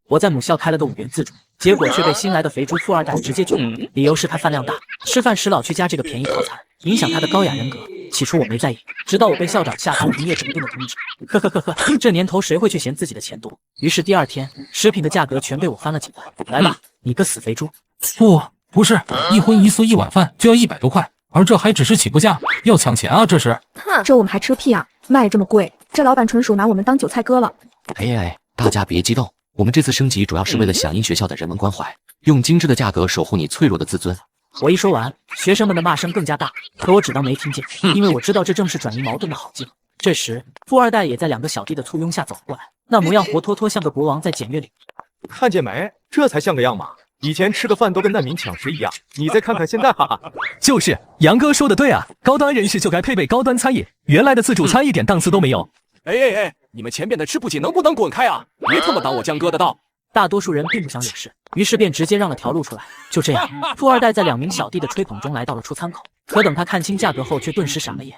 我在母校开了个5元自助，结果却被新来的肥猪富二代直接拒绝，理由是他饭量大，吃饭时老去加这个便宜套餐，影响他的高雅人格。起初我没在意，直到我被校长下达停业整顿的通知。呵呵呵呵，这年头谁会去嫌自己的钱多？于是第2天，食品的价格全被我翻了几番。来吧，你个死肥猪！不是，一荤一素1碗饭就要100多块，而这还只是起步价，要抢钱啊！这是。这我们还吃个屁啊！卖这么贵，这老板纯属拿我们当韭菜割了。哎，大家别激动，我们这次升级主要是为了响应学校的人文关怀，用精致的价格守护你脆弱的自尊。我一说完，学生们的骂声更加大，可我只当没听见，因为我知道这正是转移矛盾的好机会。这时，富二代也在2个小弟的簇拥下走过来，那模样活脱脱像个国王在检阅里。看见没？这才像个样嘛！以前吃个饭都跟难民抢食一样，你再看看现在，哈哈。就是杨哥说的对啊，高端人士就该配备高端餐饮，原来的自助餐一点档次都没有。你们前面的吃不起能不能滚开啊？别他妈挡我江哥的道！大多数人并不想惹事，于是便直接让了条路出来。就这样，富二代在2名小弟的吹捧中来到了出餐口，可等他看清价格后，却顿时傻了眼。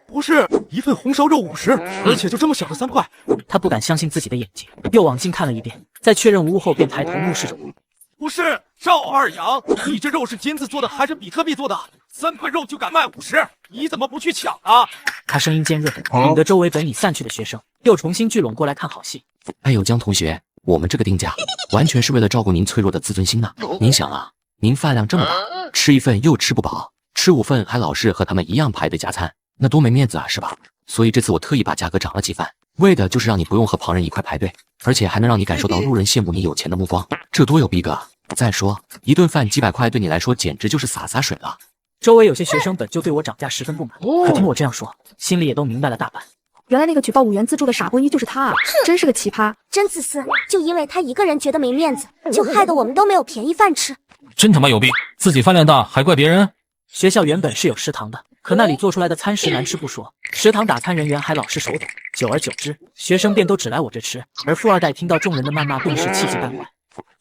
不是一份红烧肉50，而且就这么小的3块。他不敢相信自己的眼睛，又往近看了一遍，在确认无误后，便抬头怒视着我。不是赵二阳，你这肉是金子做的还是比特币做的？3块肉就敢卖50，你怎么不去抢啊？他声音尖锐，引得周围本已散去的学生又重新聚拢过来看好戏。哎呦，江同学，我们这个定价完全是为了照顾您脆弱的自尊心呢。您想啊，您饭量这么大，吃1份又吃不饱，吃5份还老是和他们一样排队加餐，那多没面子啊，是吧？所以这次我特意把价格涨了几番，为的就是让你不用和旁人一块排队，而且还能让你感受到路人羡慕你有钱的目光，这多有逼格啊！再说一顿饭几百块对你来说简直就是洒洒水了。周围有些学生本就对我涨价十分不满，可听我这样说，心里也都明白了大半。原来那个举报5元自助的傻波一就是他啊！真是个奇葩，真自私！就因为他一个人觉得没面子，就害得我们都没有便宜饭吃。真他妈有病！自己饭量大还怪别人？学校原本是有食堂的，可那里做出来的餐食难吃不说，食堂打餐人员还老是手抖，久而久之，学生便都只来我这吃。而富二代听到众人的谩骂，顿时气急败坏。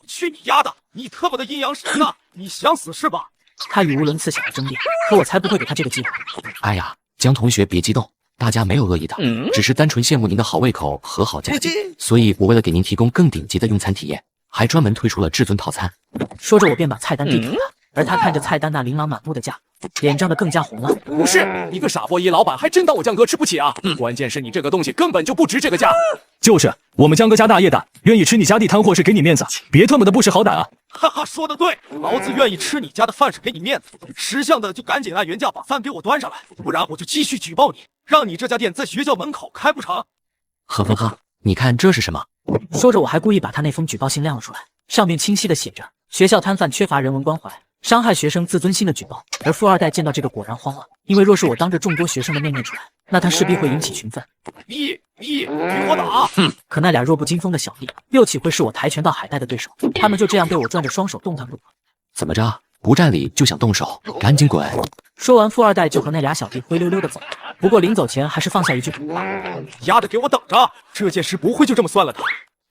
去你丫的！你特么的阴阳神呐！你想死是吧？他语无伦次想要争辩，可我才不会给他这个机会。哎呀，江同学别激动，大家没有恶意的，只是单纯羡慕您的好胃口和好家境，所以我为了给您提供更顶级的用餐体验，还专门推出了至尊套餐。说着，我便把菜单递给他，而他看着菜单那琳琅满目的价格，脸涨得更加红了。不是，你个傻波一老板还真当我江哥吃不起啊？关键是你这个东西根本就不值这个价。就是我们江哥家大业大，愿意吃你家地摊货是给你面子，别特么的不识好歹啊！哈哈，说得对，老子愿意吃你家的饭是给你面子，识相的就赶紧按原价把饭给我端上来，不然我就继续举报你，让你这家店在学校门口开不成。呵，你看这是什么？说着，我还故意把他那封举报信亮了出来，上面清晰的写着学校摊贩缺乏人文关怀，伤害学生自尊心的举报。而富二代见到这个果然慌了，因为若是我当着众多学生的面念出来，那他势必会引起群愤。给我打！可那俩弱不禁风的小弟，又岂会是我跆拳道海带的对手？他们就这样被我攥着双手动弹不得。怎么着？不占理就想动手？赶紧滚！说完，富二代就和那俩小弟灰溜溜的走了。不过临走前还是放下一句：丫的给我等着！这件事不会就这么算了的。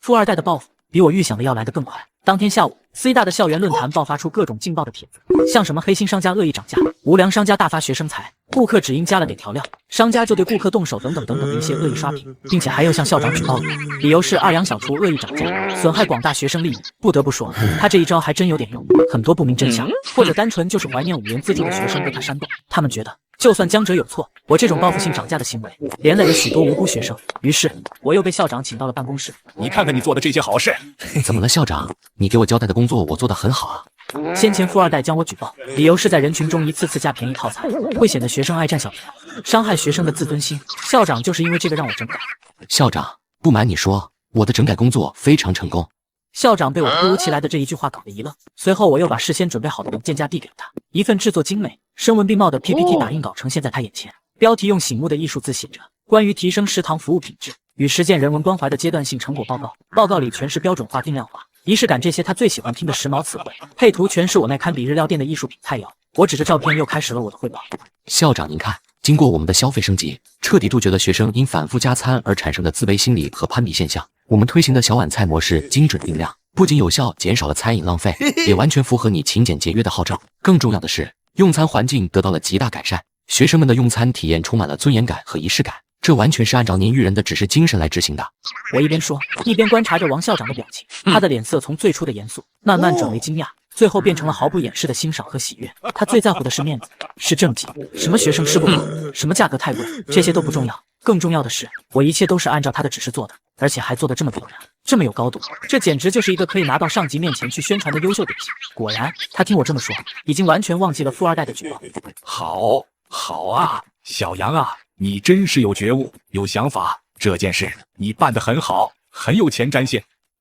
富二代的报复比我预想的要来得更快。当天下午，C 大的校园论坛爆发出各种劲爆的帖子，像什么黑心商家恶意涨价、无良商家大发学生财、顾客只因加了点调料，商家就对顾客动手等等的一些恶意刷屏，并且还有向校长举报了，理由是二阳小厨恶意涨价，损害广大学生利益。不得不说，他这一招还真有点用，很多不明真相或者单纯就是怀念5元自助的学生被他煽动，他们觉得就算江哲有错，我这种报复性涨价的行为连累了许多无辜学生。于是我又被校长请到了办公室。你看看你做的这些好事。怎么了，校长？你给我交代的工作我做得很好啊。先前富二代将我举报，理由是在人群中一次次加便宜套餐，会显得学生爱占小便宜，伤害学生的自尊心。校长就是因为这个让我整改。校长，不瞒你说，我的整改工作非常成功。校长被我突如其来的这一句话搞得一愣，随后我又把事先准备好的文件夹递给了他，一份制作精美、声纹并茂的 PPT 打印稿呈现在他眼前，标题用醒目的艺术字写着“关于提升食堂服务品质与实践人文关怀的阶段性成果报告”。报告里全是标准化、定量化、仪式感这些他最喜欢听的时髦词汇，配图全是我那堪比日料店的艺术品菜肴。我指着照片又开始了我的汇报。校长您看，经过我们的消费升级，彻底杜绝了学生因反复加餐而产生的自卑心理和攀比现象。我们推行的小碗菜模式精准定量，不仅有效减少了餐饮浪费，也完全符合你勤俭节约的号召。更重要的是，用餐环境得到了极大改善，学生们的用餐体验充满了尊严感和仪式感，这完全是按照您育人的指示精神来执行的。我一边说，一边观察着王校长的表情，他的脸色从最初的严肃慢慢转为惊讶，最后变成了毫不掩饰的欣赏和喜悦。他最在乎的是面子，是政绩，什么学生吃不饱，什么价格太贵，这些都不重要。更重要的是，我一切都是按照他的指示做的，而且还做得这么漂亮，这么有高度，这简直就是一个可以拿到上级面前去宣传的优秀典型。果然，他听我这么说，已经完全忘记了富二代的举报。好啊，小杨啊，你真是有觉悟，有想法，这件事你办得很好，很有前瞻性。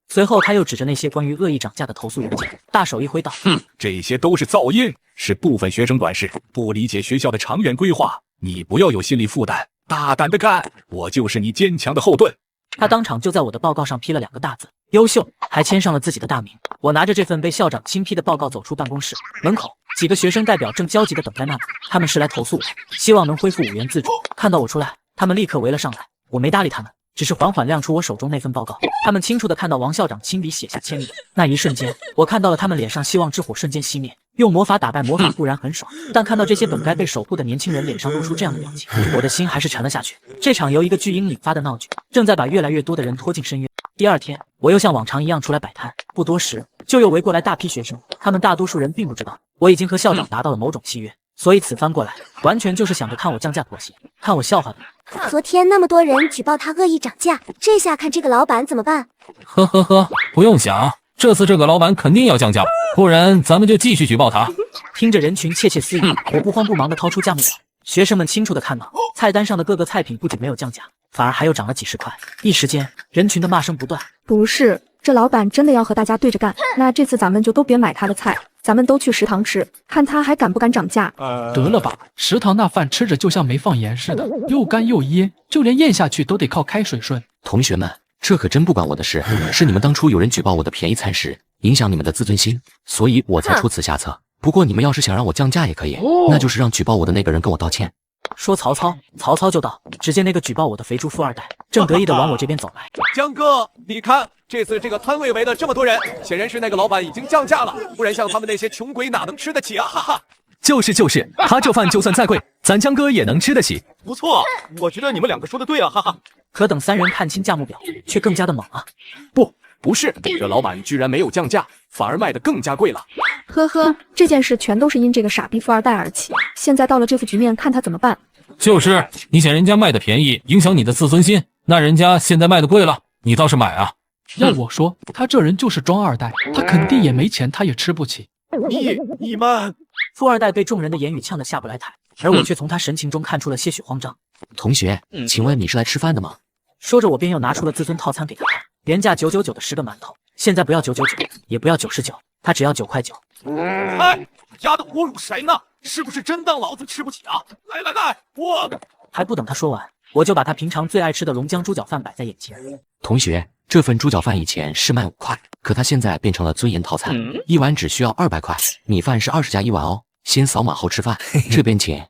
随后，他又指着那些关于恶意涨价的投诉文件，大手一挥道：“这些都是噪音，是部分学生短视，不理解学校的长远规划。你不要有心理负担，大胆的干，我就是你坚强的后盾。”他当场就在我的报告上批了2个大字“优秀”，还签上了自己的大名。我拿着这份被校长亲批的报告走出办公室，门口几个学生代表正焦急地等在那里，他们是来投诉我，希望能恢复5元自助。看到我出来，他们立刻围了上来，我没搭理他们，只是缓缓亮出我手中那份报告。他们清楚地看到王校长亲笔写下签名，那一瞬间，我看到了他们脸上希望之火瞬间熄灭。用魔法打败魔法固然很爽，但看到这些本该被守护的年轻人脸上露出这样的表情，我的心还是沉了下去。这场由一个巨婴引发的闹剧，正在把越来越多的人拖进深渊。第2天，我又像往常一样出来摆摊，不多时就又围过来大批学生，他们大多数人并不知道我已经和校长达到了某种契约，所以此番过来，完全就是想着看我降价妥协，看我笑话的。昨天那么多人举报他恶意涨价，这下看这个老板怎么办？呵呵呵，不用想，这次这个老板肯定要降价，不然咱们就继续举报他。听着人群窃窃私语，我不慌不忙地掏出价目表。学生们清楚地看到，菜单上的各个菜品不仅没有降价，反而还又涨了几10块。一时间，人群的骂声不断。不是，这老板真的要和大家对着干，那这次咱们就都别买他的菜，咱们都去食堂吃，看他还敢不敢涨价。得了吧，食堂那饭吃着就像没放盐似的，又干又噎，就连咽下去都得靠开水顺。同学们，这可真不关我的事，是你们当初有人举报我的便宜餐食，影响你们的自尊心，所以我才出此下策。不过你们要是想让我降价也可以，那就是让举报我的那个人跟我道歉。说曹操，曹操就到。只见那个举报我的肥猪富二代正得意地往我这边走来。江哥，你看这次这个摊位围了这么多人，显然是那个老板已经降价了，不然像他们那些穷鬼哪能吃得起啊！哈哈。就是，他这饭就算再贵，咱江哥也能吃得起。不错，我觉得你们2个说的对啊，哈哈。可等3人看清价目表，却更加的猛啊！不是，这老板居然没有降价，反而卖得更加贵了。呵呵，这件事全都是因这个傻逼富二代而起，现在到了这副局面，看他怎么办。就是你嫌人家卖的便宜，影响你的自尊心，那人家现在卖的贵了，你倒是买啊！要我说，他这人就是装2代，他肯定也没钱，他也吃不起。你们，富二代被众人的言语呛得下不来台，而我却从他神情中看出了些许慌张。同学，请问你是来吃饭的吗？说着，我便又拿出了自尊套餐给他看，廉价999的10个馒头，现在不要999，也不要99，他只要9块9。哎，丫的侮辱谁呢？是不是真当老子吃不起啊？来，我还不等他说完，我就把他平常最爱吃的龙江猪脚饭摆在眼前。同学，这份猪脚饭以前是卖5块，可它现在变成了尊严套餐，一碗只需要200块，米饭是20加1碗哦。先扫码后吃饭，这边请。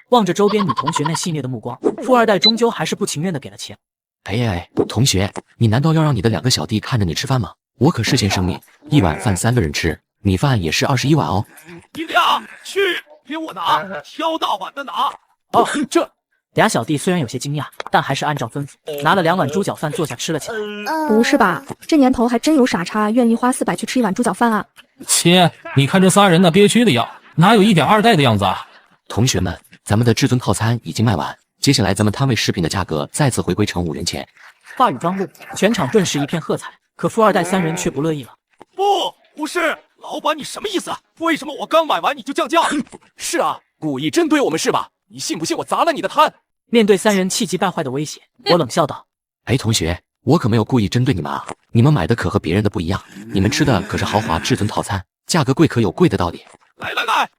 望着周边女同学那戏谑的目光，富二代终究还是不情愿的给了钱。哎，同学，你难道要让你的2个小弟看着你吃饭吗？我可事先声明，一碗饭3个人吃，米饭也是21碗哦。你俩去，给我拿，挑大碗的拿。哦，这俩小弟虽然有些惊讶，但还是按照吩咐拿了2碗猪脚饭坐下吃了起来。不是吧，这年头还真有傻叉愿意花400去吃1碗猪脚饭啊！切，你看这仨人那憋屈的样，哪有一点2代的样子啊？同学们，咱们的至尊套餐已经卖完，接下来咱们摊位食品的价格再次回归成5元钱。话语刚落，全场顿时一片喝彩，可富二代3人却不乐意了。不是，老板你什么意思？为什么我刚买完你就降价？是啊，故意针对我们是吧？你信不信我砸了你的摊？面对3人气急败坏的威胁，我冷笑道：哎，同学，我可没有故意针对你们啊，你们买的可和别人的不一样，你们吃的可是豪华至尊套餐，价格贵可有贵的道理。来，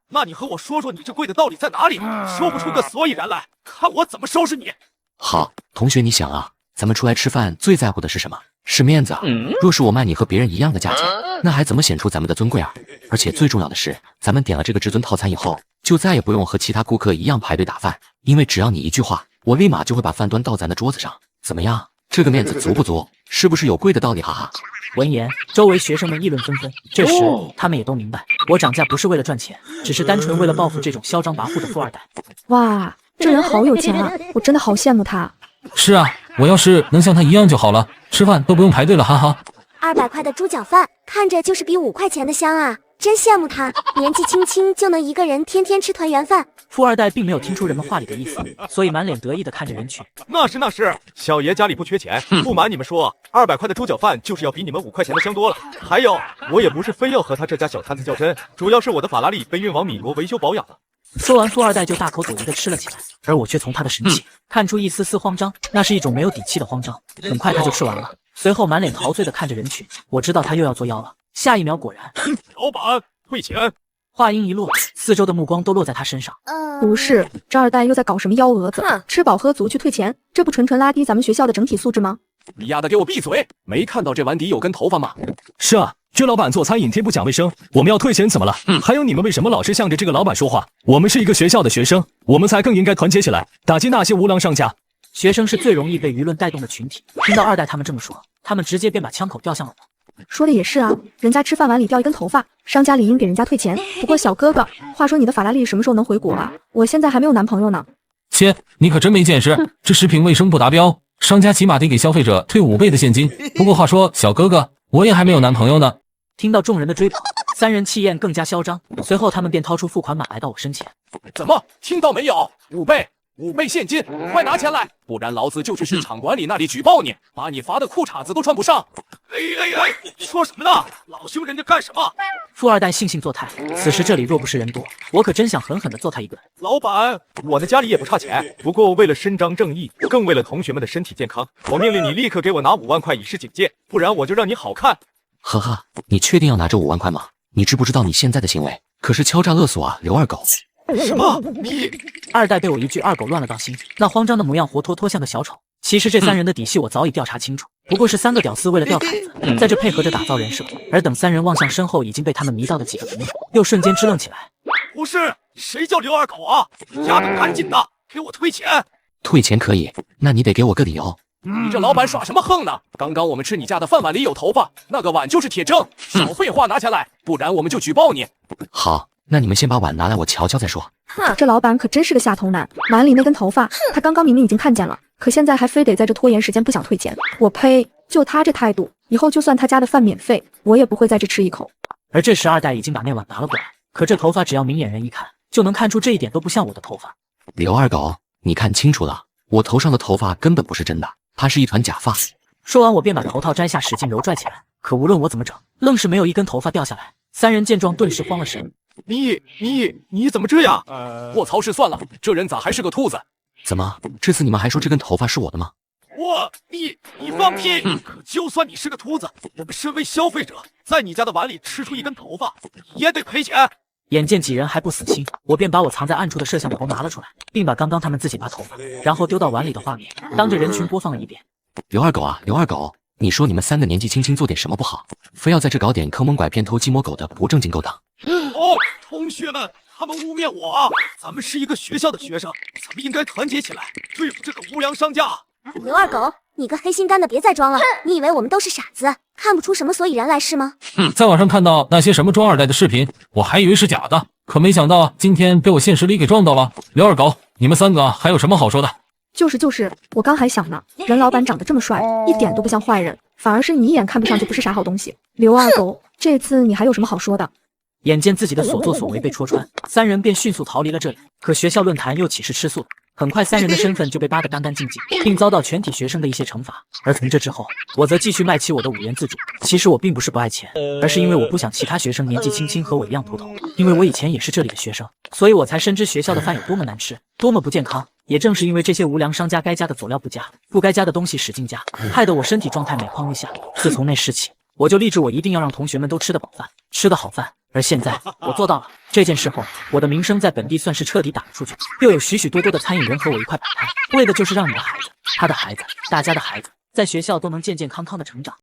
那你和我说说你这贵的道理在哪里？说不出个所以然来，看我怎么收拾你。好，同学，你想啊，咱们出来吃饭最在乎的是什么？是面子啊。若是我卖你和别人一样的价钱，那还怎么显出咱们的尊贵啊？而且最重要的是，咱们点了这个至尊套餐以后，就再也不用和其他顾客一样排队打饭，因为只要你一句话，我立马就会把饭端到咱的桌子上。怎么样？这个面子足不足？是不是有贵的道理？哈哈。闻言，周围学生们议论纷纷。这时，他们也都明白，我涨价不是为了赚钱，只是单纯为了报复这种嚣张跋扈的富二代。哇，这人好有钱啊，我真的好羡慕他。是啊，我要是能像他一样就好了，吃饭都不用排队了，哈哈。200块的猪脚饭，看着就是比5块钱的香啊！真羡慕他，年纪轻轻就能一个人天天吃团圆饭。富二代并没有听出人们话里的意思，所以满脸得意地看着人群。那是，小爷家里不缺钱，不瞒你们说，200块的猪脚饭就是要比你们5块钱的香多了。还有，我也不是非要和他这家小摊子较真，主要是我的法拉利被运往米国维修保养了。说完，富二代就大口朵颐地吃了起来，而我却从他的神情看出一丝丝慌张，那是一种没有底气的慌张。很快他就吃完了，随后满脸陶醉地看着人群，我知道他又要作妖了。下一秒，果然，老板退钱。话音一落，四周的目光都落在他身上。不是，这二代又在搞什么幺蛾子？吃饱喝足去退钱，这不纯纯拉低咱们学校的整体素质吗？你丫的给我闭嘴！没看到这碗底有根头发吗？是啊，这老板做餐饮天不讲卫生，我们要退钱怎么了？还有你们为什么老是向着这个老板说话？我们是一个学校的学生，我们才更应该团结起来，打击那些无良商家。学生是最容易被舆论带动的群体，听到二代他们这么说，他们直接便把枪口调向了我。说的也是啊，人家吃饭碗里掉一根头发，商家理应给人家退钱。不过小哥哥，话说你的法拉利什么时候能回国啊？我现在还没有男朋友呢。切，你可真没见识，这食品卫生不达标，商家起码得给消费者退5倍的现金。不过话说，小哥哥，我也还没有男朋友呢。听到众人的追捧，三人气焰更加嚣张，随后他们便掏出付款码来到我身前。怎么，听到没有？5倍现金，快拿钱来，不然老子就去市场管理那里举报你，把你罚的裤衩子都穿不上。你说什么呢？老兄人家干什么？富二代悻悻作态。此时这里若不是人多，我可真想狠狠地揍他一顿。老板，我的家里也不差钱，不过为了伸张正义，更为了同学们的身体健康，我命令你立刻给我拿5万块以示警戒，不然我就让你好看。呵呵，你确定要拿这5万块吗？你知不知道你现在的行为可是敲诈勒索啊，刘二狗！什么？你二代被我一句二狗乱了到心，那慌张的模样活脱脱像个小丑。其实这三人的底细我早已调查清楚，不过是3个屌丝为了钓凯子，在这配合着打造人设。而等三人望向身后已经被他们迷到的几个朋友，又瞬间支棱起来。不是，谁叫刘二狗啊？丫的，赶紧的，给我退钱！退钱可以，那你得给我个理由。你这老板耍什么横呢？刚刚我们吃你家的饭碗里有头发，那个碗就是铁证。少废话，拿下来，不然我们就举报你。好，那你们先把碗拿来，我瞧瞧再说。这老板可真是个下头男，碗里那根头发，他刚刚明明已经看见了，可现在还非得在这拖延时间，不想退钱。我呸！就他这态度，以后就算他家的饭免费，我也不会在这吃一口。而这时二代已经把那碗拿了过来，可这头发只要明眼人一看，就能看出这一点都不像我的头发。刘二狗，你看清楚了，我头上的头发根本不是真的，它是一团假发。说完，我便把头套摘下，使劲揉拽起来。可无论我怎么整，愣是没有一根头发掉下来。三人见状，顿时慌了神。你怎么这样？卧槽，是算了，这人咋还是个秃子？怎么，这次你们还说这根头发是我的吗？你放屁！可就算你是个秃子，我们身为消费者，在你家的碗里吃出一根头发，也得赔钱。眼见几人还不死心，我便把我藏在暗处的摄像头拿了出来，并把刚刚他们自己拔头发，然后丢到碗里的画面，当着人群播放了一遍。刘二狗啊，刘二狗，你说你们3个年纪轻轻做点什么不好，非要在这搞点坑蒙拐骗、偷鸡摸狗的不正经勾当？同学们，他们污蔑我啊！咱们是一个学校的学生，咱们应该团结起来，对付这个无良商家。刘二狗，你个黑心肝的别再装了！你以为我们都是傻子，看不出什么所以然来是吗？在网上看到那些什么装二代的视频，我还以为是假的，可没想到今天被我现实里给撞到了。刘二狗，你们3个还有什么好说的？就是，我刚还想呢，人老板长得这么帅，一点都不像坏人，反而是你一眼看不上就不是啥好东西。刘二狗，这次你还有什么好说的？眼见自己的所作所为被戳穿，三人便迅速逃离了这里。可学校论坛又岂是吃素的？很快三人的身份就被扒得干干净净，并遭到全体学生的一些惩罚。而从这之后，我则继续卖起我的5元自助。其实我并不是不爱钱，而是因为我不想其他学生年纪轻轻和我一样秃头。因为我以前也是这里的学生，所以我才深知学校的饭有多么难吃，多么不健康。也正是因为这些无良商家该加的佐料不加，不该加的东西使劲加，害得我身体状态每况愈下。自从那时起，我就立志我一定要让同学们都吃得饱饭，吃个好饭。而现在我做到了。这件事后，我的名声在本地算是彻底打了出去，又有许多的餐饮人和我一块摆摊，为的就是让你的孩子、他的孩子、大家的孩子在学校都能健健康康的成长。